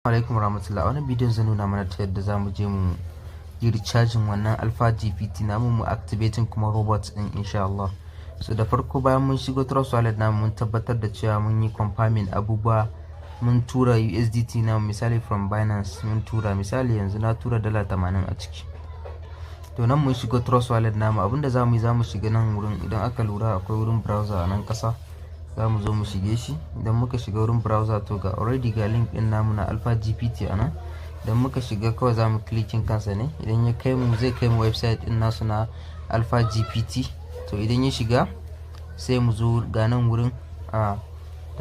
Alaikum warahmatullahi. Wannan bidiyon zan nuna mana ta yadda zamu je mu yi recharging wannan Alphagpt namu mu activating kuma robot din insha Allah. So da farko bayan mun shigo Trust Wallet namu mun tabbatar da cewa mun yi confirming abubuwa, mun tura USDT namu misali from Binance, mun tura misali yanzu na tura dala 80 a ciki. To nan mun shigo Trust Wallet namu, abinda zamu yi zamu shiga nan wurin, idan aka lura akwai wurin browser a nan kasa. Zamu zo mu shige shi. Idan muka shiga wurin browser to ga already ga link din namu na Alphagpt anan. Idan muka shiga kawai zamu clicking kansa ne, idan ya kai mu zai kai mu website din nasu na Alphagpt. To idan ya shiga sai mu zo ga nan wurin da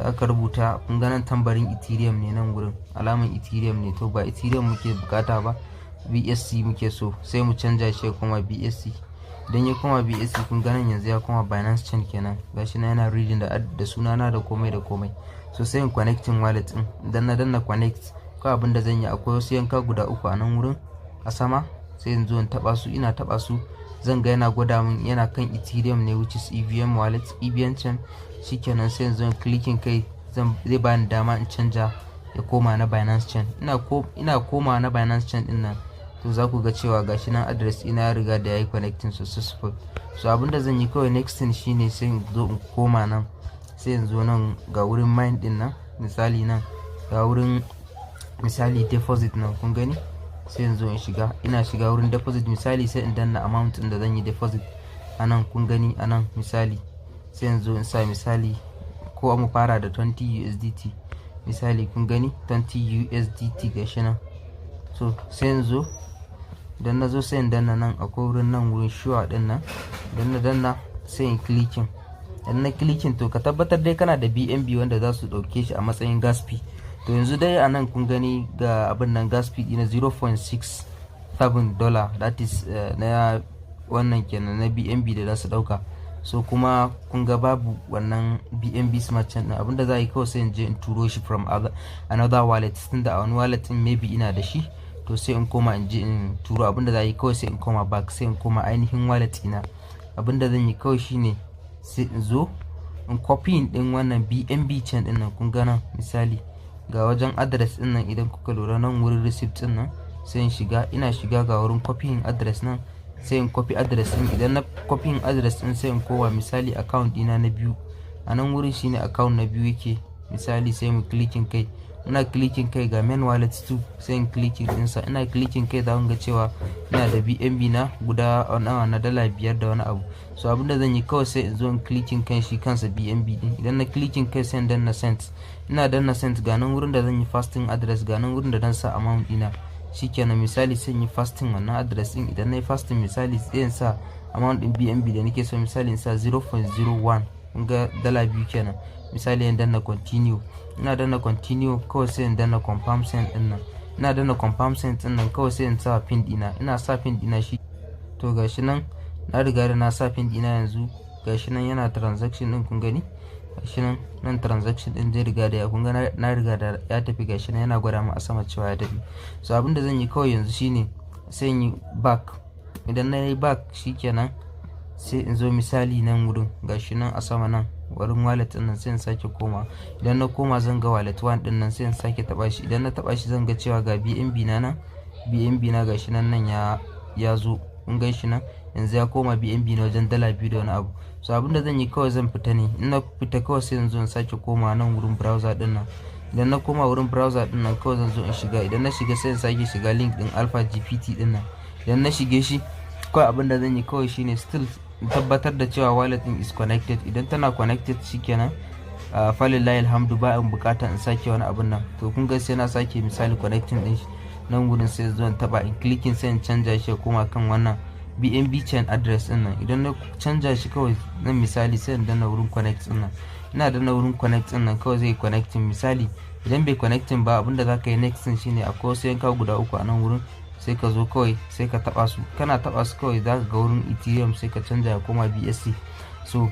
aka rubuta, kun ga nan tambarin Ethereum ne, nan wurin alaman Ethereum ne. To ba Ethereum muke bukata ba, BSC muke so, sai mu canja shi kuma BSC. Idan ya koma BSC kun ga nan yanzu ya koma Binance chain kenan, gashi na yana reading da sunana da komai da komai. So sai in connecting wallet din, idan na danna connect ko abin da zan yi, akwai wasu yanka guda uku a nan wurin a sama, sai in zo in taba su. Ina taba su zan ga yana gwada min yana kan Ethereum ne, which is EVM wallet, EVM chain. Shikenan sai in zo in clicking kai, zai bani dama in canja ya koma na Binance chain. Ina koma na Binance chain din nan, to za ku ga cewa gashi nan address ina ya riga da yayi connecting successful. So abinda zan yi kawai next thing shine sai in zo in koma nan, sai in zo nan ga wurin mine din nan, misali nan ga wurin misali deposit nan, kun gani, sai in zo in shiga. Ina shiga wurin deposit misali sai in danna amount din da zan yi deposit anan, kun gani anan misali sai in zo in sa misali ko mu fara da 20 USDT misali, kun gani 20 USDT gashi nan. So sai in zo, idan na zo sai in danna nan, akwai wurin nan wurin sure din nan, idan na danna sai in clicking. idan na clicking to ka tabbatar dai kana da BNB wanda za su dauke shi a matsayin gas fee. To yanzu dai a nan kun gani ga abin nan gas fee na $0.67, that is na wannan kenan na BNB da za su dauka. So kuma kun ga babu wannan BNB smart chain din, abinda za yi kawai sai in je in turo shi from another wallet, tunda a wani wallet din maybe ina da shi. To sai in koma in je in turo, abinda za yi kawai sai in koma back, sai in koma ainihin wallet ina. Abinda zan yi kawai shine sai in zo in copy din wannan BNB chain din nan, kun ga nan misali ga wajen address din nan, idan kuka lura nan wurin receipt din nan, sai in shiga. Ina shiga ga wurin copying address nan, sai in copy address din. Idan na copying address din sai in kowa misali account dina na biyu, a nan wurin shine account na biyu yake misali, sai mu clicking kai. Ina clicking kai ga main wallet 2, sai in clicking din sa. Ina clicking kai za ku ga cewa ina da BNB na guda na dala 5 da wani abu. So abinda zan yi kawai sai in zo in clicking kan shi kansa BNB din. Idan na clicking kai sai in danna send. Ina danna send ga nan wurin da zan yi fasting address, ga nan wurin da dan sa amount dina. Shikenan misali sai in yi fasting wannan address din. Idan na yi fasting misali sai in sa amount din BNB da nake so, misali in sa 0.01, kun ga dala 2 kenan. Misali in danna continue. Ina danna continue kawai sai in danna confirm send din nan. Ina danna confirm send din nan kawai sai in sa pin dina. Ina sa pin dina shi. To gashi nan na riga da na sa pin dina yanzu. Gashi nan yana transaction din, kun gani gashi nan transaction din zai riga da ya, kun ga na riga da ya tafi. Gashi nan yana gwada mu a sama cewa ya tafi. So abinda zan yi kawai yanzu shine sai in yi back. Idan na yi back shikenan sai in zo misali nan wurin, gashi nan a sama nan wurin wallet din nan, sai in sake koma. Idan na koma zan ga wallet 1 din nan, sai in sake taba shi. Idan na taba shi zan ga cewa ga BNB na nan, BNB na gashi nan ya zo, kun ga shi nan yanzu ya koma BNB na wajen dala 2 da wani abu. So abinda zan yi kawai zan fita ne. In na fita kawai sai in zo in sake koma nan wurin browser din nan. Idan na koma wurin browser din nan kawai zan zo in shiga. Idan na shiga sai in sake shiga link din Alphagpt din nan. Idan na shige shi kawai abinda zan yi kawai shine still tabbatar da cewa wallet din is connected. Idan tana connected shikenan falillahi alhamdu, ba in bukata in sake wani abun nan. To kun ga sai na sake misali connecting din shi nan gurin, sai zo in taba in clicking sai in canja shi kuma kan wannan BNB chain address din nan. Idan na canja shi kawai nan misali sai in danna wurin connect din nan. Ina danna wurin connect din nan kawai zai connecting misali. Idan bai connecting ba, abinda zaka yi next din shine akwai wasu yanka guda uku a nan wurin, sai ka zo kawai sai ka taba su. Kana taba su kawai zaka ga wurin Ethereum, sai ka canja ya koma BSC. So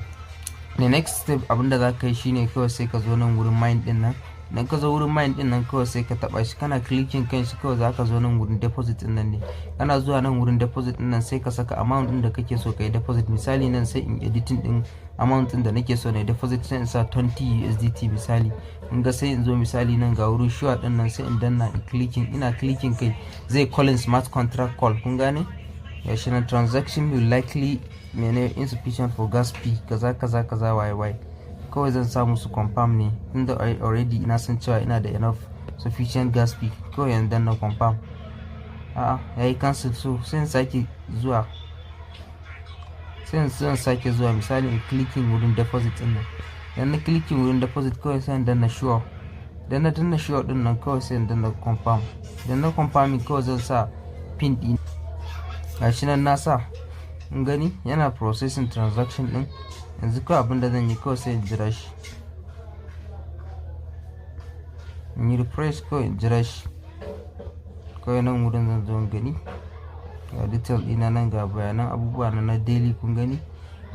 the next step abinda zaka yi shine kawai sai ka zo nan wurin mine din nan. idan ka zo wurin mine din nan kawai sai ka taba shi, kana clicking kan shi kawai zaka zo nan wurin deposit din nan ne. Kana zuwa nan wurin deposit din nan sai ka saka amount din da kake so kai deposit. Misali nan sai in editing din amount din da nake so na deposit, sai in sa 20 USDT misali. in ga sai in zo misali nan ga wurin sure din nan sai in danna in clicking, ina clicking kai zai calling smart contract call. kun gane gashi nan transaction will likely insufficient for gas fee kaza kaza kaza why kawai zan sa musu confirm ne inda already ina san cewa ina da enough sufficient gas fee. kawai yanzu danna confirm. yayi cancel. So sai in sake zuwa, sake zuwa misali in clicking wurin deposit din nan. dan na clicking wurin deposit kawai sai in danna sure. dan na danna sure din nan kawai sai in danna confirm. dan na confirm kawai zan sa pin din gashi nan na sa. in gani yana processing transaction din. yanzu kawai abinda zan yi kawai sai in jira shi, in yi refresh kawai in jira shi. kawai nan wurin zan zo gani ga detail ina nan, ga bayanan abubuwa na daily. kun gani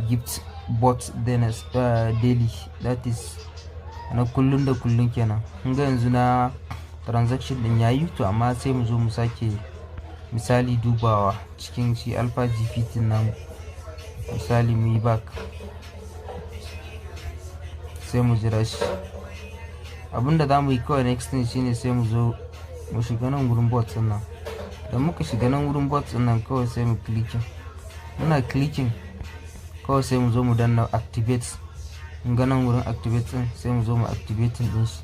gift bot daily, that is na kullun da kullun kenan. kun ga yanzu na transaction din yayi to, amma sai mu zo mu sake misali dubawa cikin shi Alphagpt nan. misali mu yi back sai mu jira shi. abinda za mu yi kawai next thing shine sai mu zo mu shiga nan wurin bot din nan. da muka shiga nan wurin bot din nan kawai sai mu clicking, muna clicking kawai sai mu zo mu danna activate. in ga nan wurin activate din sai mu zo mu activate din shi.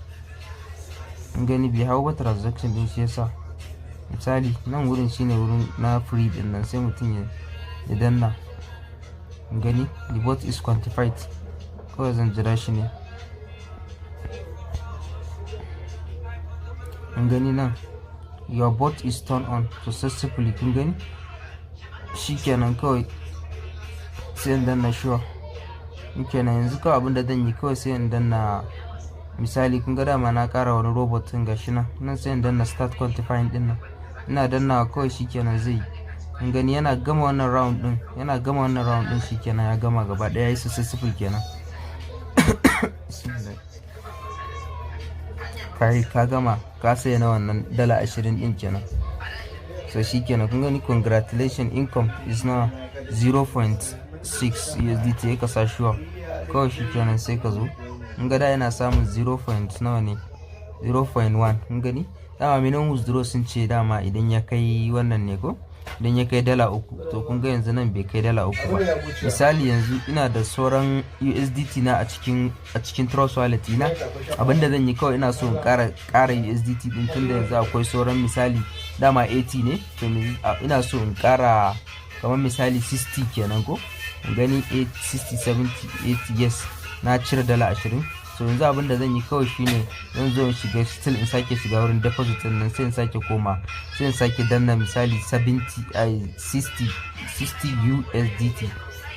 in gani bai hau ba transaction din shi yasa. misali nan wurin shine wurin na free din nan sai mutum ya danna. in gani the bot is quantified, kawai zan jira shi ne. in gani nan your bot is turned on successfully. kun gani shikenan kawai sai in danna sure. kenan yanzu kawai abinda zan yi kawai sai in danna misali kun ga dama na kara wani robot din gashi nan sai in danna start quantifying din nan. ina dannawa kawai shikenan zai. kun gani yana gama wannan round din, shikenan ya gama gaba daya, yayi successful kenan. kai ka gama ka sai na wannan dala 20 din kenan. so shikenan kun gani congratulations, income is now 0.6 USDT. ka sa sure kawai shikenan sai ka zo. kun ga da yana samun 0.1. kun gani dama minimum withdraw sun ce dama idan ya kai wannan ne ko, idan ya kai dala 3. to kun ga yanzu nan bai kai dala 3 ba. misali yanzu ina da sauran USDT na a cikin Trust wallet ina. abinda zan yi kawai ina so in kara USDT din tunda yanzu akwai sauran, misali dama 80 ne to ina so in kara kamar misali 60 kenan ko. gani 60 70 80 yes na cire dala 20. so yanzu abinda zan yi kawai shine zan zo in shiga still in sake shiga wurin deposit din nan, sai in sake koma sai in sake danna misali 60 USDT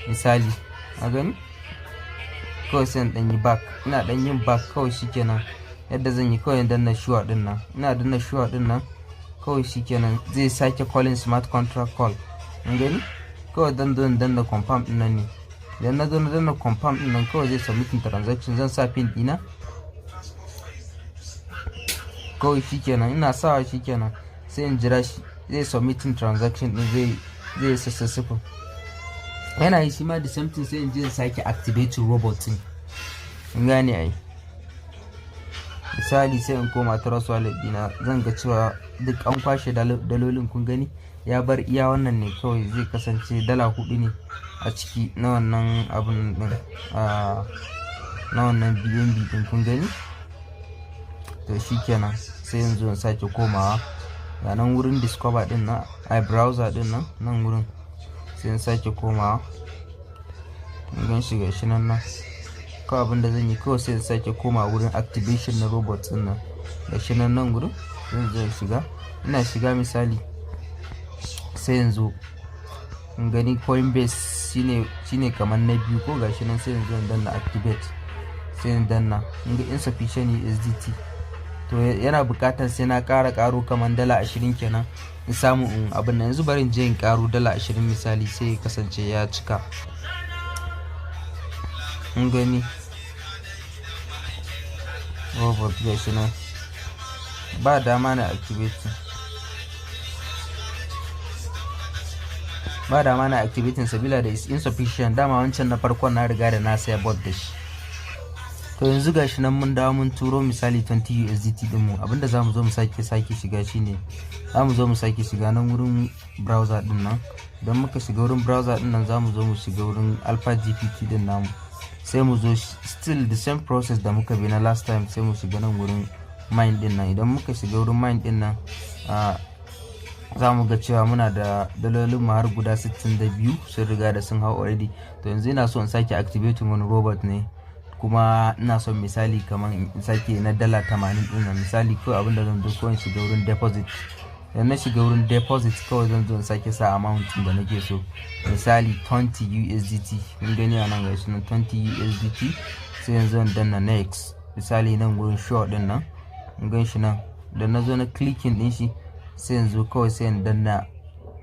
misali. a gani kawai sai in dan yi back, ina dan yin back kawai shikenan. yadda zan yi kawai danna sure din nan, ina danna sure din nan kawai shikenan zai sake calling smart contract call. gani kawai danna confirm din nan ne. idan na zo na danna confirm din nan kawai zai submitting transaction. zan sa pin dina kawai shikenan, ina sawa shikenan sai in jira shi zai submitting transaction din zai successful. yana yi shi ma the same thing sai in je in sake activate robot din. gane ai misali sai in koma Trust wallet dina, zan ga cewa duk an kwashe dalolin. kun gani ya bar iya wannan ne kawai, zai kasance dala 4 ne a ciki na wannan abun din, na wannan BNB din. kun gani to shikenan sai yanzu in sake komawa ga nan wurin discover din na browser din nan wurin sai in sake komawa. gan shi gashi nan kawai abinda zan yi kawai sai in sake koma wurin activation na robot din nan gashi nan wurin zan zo shiga. ina shiga misali sai yanzu in gani Coinbase shine kamar na biyu ko gashi nan sai yanzu in danna activate sai in danna. in ga insufficient USDT to yana bukatar sai na karo kamar dala 20 kenan in samu abin nan. yanzu bari in je in karo dala 20 misali sai ya kasance ya cika. in gani robot gashi nan ba dama na activating, ba dama na activating sabila da is insufficient. Dama wancan na farkon na riga da na saya bot da shi. To yanzu gashi nan mun dawo mun turo misali 20 USDT din mu. Abinda zamu zo mu sake shiga shine zamu zo mu sake shiga nan wurin browser din nan. Idan muka shiga wurin browser din nan zamu zo mu shiga wurin Alphagpt din namu. Sai mu zo still the same process da muka bi na last time, sai mu shiga nan wurin mine din nan. Idan muka shiga wurin mine din nan za mu ga cewa muna da dalolin mu har guda 62 sun riga da sun hau already. To yanzu ina so in sake activating wani robot ne, kuma ina son misali kamar in sake na dala 80 din nan. Misali kawai abinda zan zo ko in shiga wurin deposit. Idan na shiga wurin deposit kawai zan zo in sake sa amount da nake so, misali 20 USDT. mun gani a nan gashi nan 20 USDT. sai yanzu in danna next, misali nan wurin show din nan mun gan shi nan. da na zo na clicking din shi sai yanzu kawai sai in danna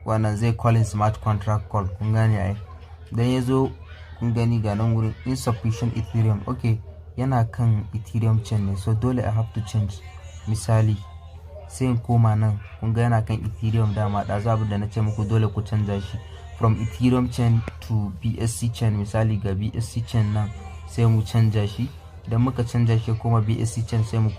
wannan zai calling smart contract call. kun gani ai dan yazo kun gani ga nan wurin insufficient ethereum. okay, yana kan ethereum chain ne, so dole I have to change. misali sai in koma nan, kun ga yana kan ethereum dama da abin da nace muku dole ku canza shi from ethereum chain to BSC chain. misali ga BSC chain nan sai mu canza shi. idan muka canza shi kuma BSC chain sai mu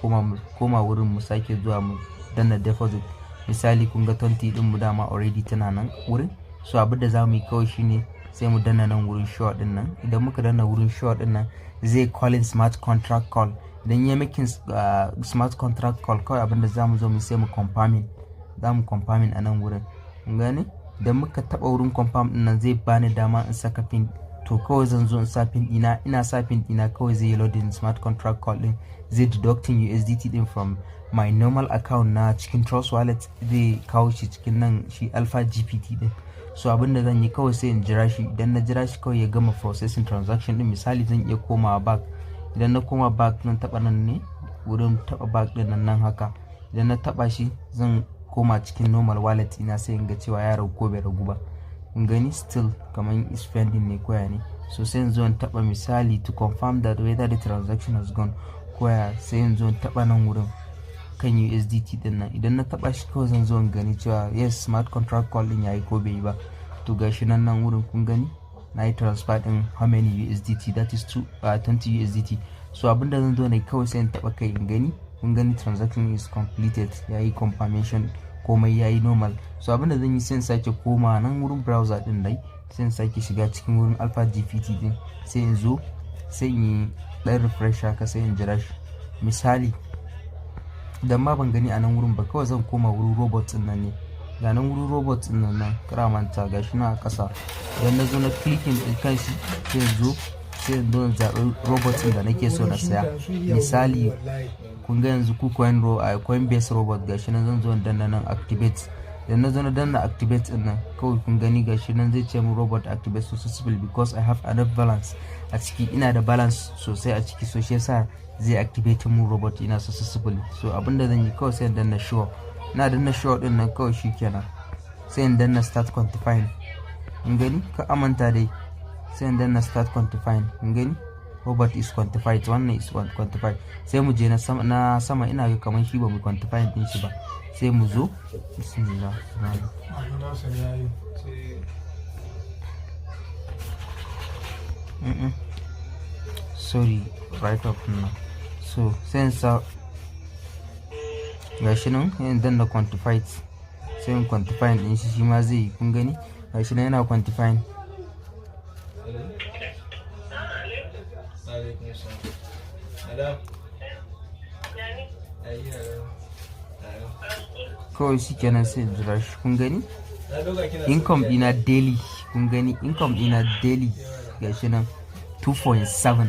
koma wurin mu sake zuwa mu danna deposit. misali kun ga 20 din mu dama already tana nan wurin, so abin da zamu yi kawai shine sai mu danna nan wurin show din nan. idan muka danna wurin show din nan zai calling smart contract call. idan ya making smart contract call kawai abin da zamu zo mu sai mu confirming, zamu confirming a nan wurin. kun gane idan muka taba wurin confirm din nan zai bani dama in saka pin. to kawai zan zo in sa pin dina, ina sa pin dina kawai zai loading smart contract call din, zai deducting USDT din from my normal account na cikin Trust Wallet, zai kawo shi cikin nan shi Alphagpt din. so abinda zan yi kawai sai in jira shi. idan na jira shi kawai ya gama processing transaction din, misali zan iya komawa back. idan na koma back nan taba nan ne wurin taba back din nan haka. idan na taba shi zan koma cikin normal wallet ina sai in ga cewa ya ragu ko bai ragu ba. kun gani still kaman is pending ne koya ne. so sai in zo in taba misali to confirm that whether the transaction has gone koya, sai in zo in taba nan wurin kan USDT din nan. idan na taba shi kawai zan zo in gani cewa yes smart contract call din yayi ko bai yi ba. to gashi nan wurin kun gani na yi transfer din how many USDT, that is 20 USDT. so abinda zan zo ne kawai sai in taba kai in gani. kun gani transaction is completed, yayi confirmation, komai yayi normal. so abinda zan yi sai in sake koma nan wurin browser din dai, sai in sake shiga cikin wurin Alphagpt din, sai in zo sai in dan refresh haka, sai in jira shi. misali idan ma ban gani a nan wurin ba kawai zan koma wurin robot din nan ne. ga nan wurin robot din nan kara manta gashi na a kasa. idan na zo na clicking din kanshi sai zo sai don zaɓi robot din da nake so na saya. misali kun ga yanzu ku Coinbase robot gashi nan zan zo danna nan activate. idan na zo na danna activate din nan kawai kun gani gashi nan zai ce mu robot activate successfully because I have enough balance a ciki. ina da balance sosai a ciki, so shi yasa zai activate mu robot ina successfully. so abinda zan yi kawai sai in danna show. ina danna show din nan kawai shikenan, sai in danna start quantifying. kun gani ka amanta dai, sai in danna start quantifying. kun gani robot is quantified, wannan is quantified. sai mu je na sama ina ga kaman shi ba mu quantify din shi ba. sai mu zo bismillah. sorry right up now. so sai sa gashi nan in danna quantified, sai in quantify din shi ma zai. kun gani gashi nan yana quantifying. kawai shi kenan sai jira shi. kun gani income dina daily, kun gani income dina daily gashi nan 2.7.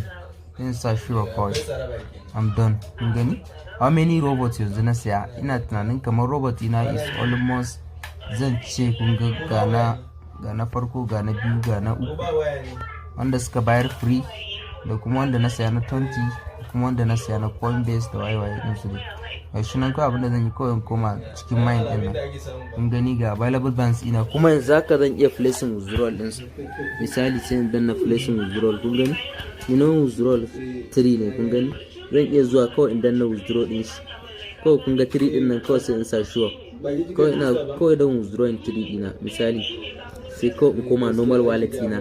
then sa shi kawai I'm done. kun gani how many robots yanzu na saya? ina tunanin kamar robot ina is almost zan ce kun ga ga na farko, ga na biyu, ga na uku wanda suka bayar free, da kuma wanda na saya na 20, kuma wanda na saya na Coinbase da waye din su. gashi nan kawai abinda zan yi kawai koma cikin mine din nan. kun gani ga available balance ina, kuma yanzu haka zan iya placing withdrawal din su. misali sai in danna placing withdrawal. kun gani minimum withdrawal 3 ne. kun gani zan iya zuwa kawai in danna withdraw din shi. Kawai kun ga 3 din nan kawai sai in sa sure. Kawai don withdrawing 3 dina misali, sai kawai in koma normal wallet ina.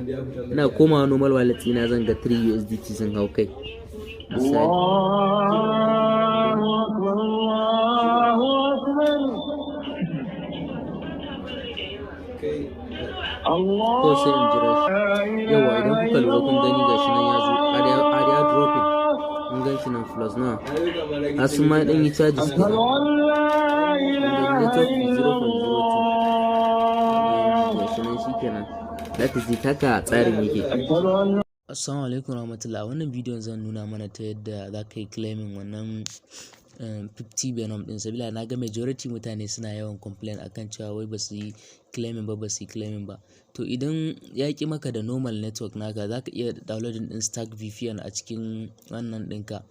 Ina komawa normal wallet ina zan ga 3 USDT sun hau kai misali. Ko sai in jira shi. Yawa idan kuka lura kun gani gashi nan ya zo area dropping. Mun gan shi nan plus na. Asu ma dan yi charges kenan. Network 0.02. Gashi nan shikenan. That is it, haka tsarin yake. Assalamu alaikum warahmatullahi. Wannan bidiyon zan nuna mana ta yadda za ka yi claiming wannan 50 Venom din, sabila na ga majority mutane suna yawan complain akan cewa wai ba su yi claiming ba. To idan ya ki maka da normal network naka, za ka iya downloading din stack VPN a cikin wannan ɗinka,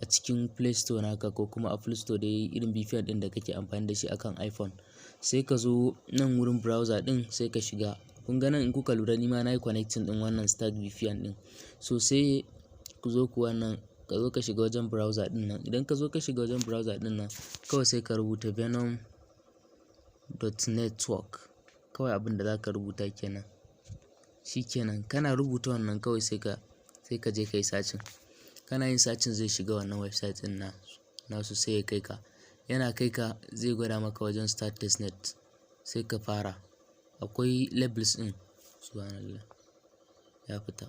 a cikin Play Store naka ko kuma Apple Store, dai irin VPN din da kake amfani da shi akan iPhone. Sai ka zo nan wurin browser din sai ka shiga. Kun ga nan in kuka lura ni ma na yi connecting din wannan stack VPN din. So sai ku zo ku wannan, ka zo ka shiga wajen browser din nan. Idan ka zo ka shiga wajen browser din nan, kawai sai ka rubuta venom.network. Kawai abin da za ka rubuta kenan. Shikenan kana rubuta wannan kawai sai ka je ka yi searching. Kana yin searching zai shiga wannan website din nasu sai ya kai ka. Yana kai ka zai gwada maka wajen start testnet. Sai ka fara. Akwai labels din, subhanallah, ya fita.